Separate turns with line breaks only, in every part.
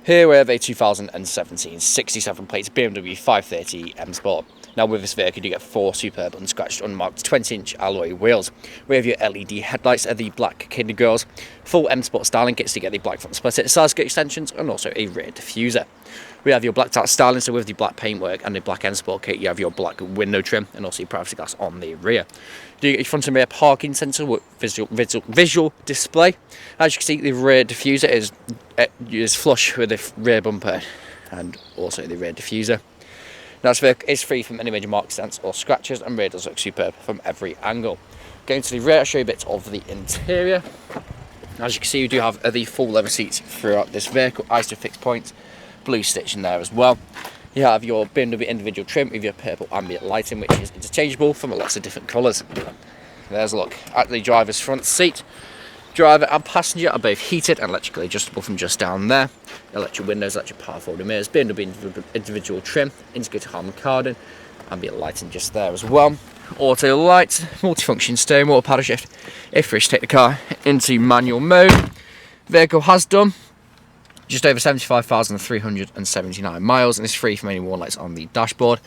Here we have a 2017 67 plate BMW 530 M Sport. Now with this vehicle you get 4 superb unscratched unmarked 20-inch alloy wheels. We have your LED headlights, the black kidney grills, full M Sport styling kits to get the black front splitter, side skirt extensions and also a rear diffuser. We have your blacked out styling, so with the black paintwork and the black M Sport kit you have your black window trim and also your privacy glass on the rear. You get your front and rear parking sensor with visual display. As you can see, the rear diffuser is flush with the rear bumper and also the rear diffuser. Now this vehicle is free from any major mark dents or scratches, and rear does look superb from every angle. Going to the rear, I'll show you a bit of the interior. As you can see, you do have the full leather seats throughout this vehicle, ISOFIX points, blue stitch in there as well. You have your BMW individual trim with your purple ambient lighting, which is interchangeable from lots of different colours. There's a look at the driver's front seat. Driver and passenger are both heated and electrically adjustable from just down there. Electric windows, electric power folding mirrors, BMW individual trim, integrated Harman Kardon, ambient lighting just there as well. Auto lights, multifunction steering, auto paddle shift. If you wish to take the car into manual mode, vehicle has done just over 75,379 miles and is free from any warning lights on the dashboard.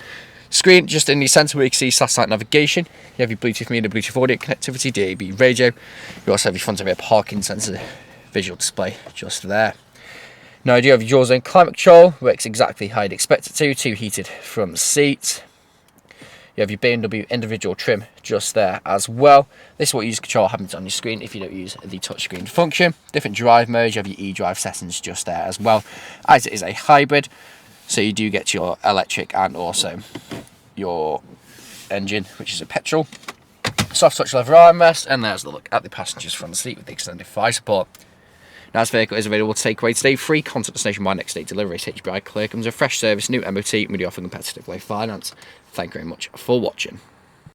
Screen just in the centre where you can see satellite navigation. You have your Bluetooth media, Bluetooth audio connectivity, DAB radio. You also have your front and rear parking sensor visual display just there. Now you do have your dual zone climate control, works exactly how you'd expect it to. 2 heated front seats. You have your BMW individual trim just there as well. This is what you use to control happens on your screen if you don't use the touchscreen function. Different drive modes, you have your e-drive settings just there as well, as it is a hybrid. So you do get your electric and also your engine, which is a petrol. Soft touch leather armrest, and there's the look at the passenger's front seat with the extended thigh support. Now this vehicle is available to take away today, free contactless nationwide next day delivery. HBI clear, comes with a fresh service, new MOT, and we do offer competitive low finance. Thank you very much for watching.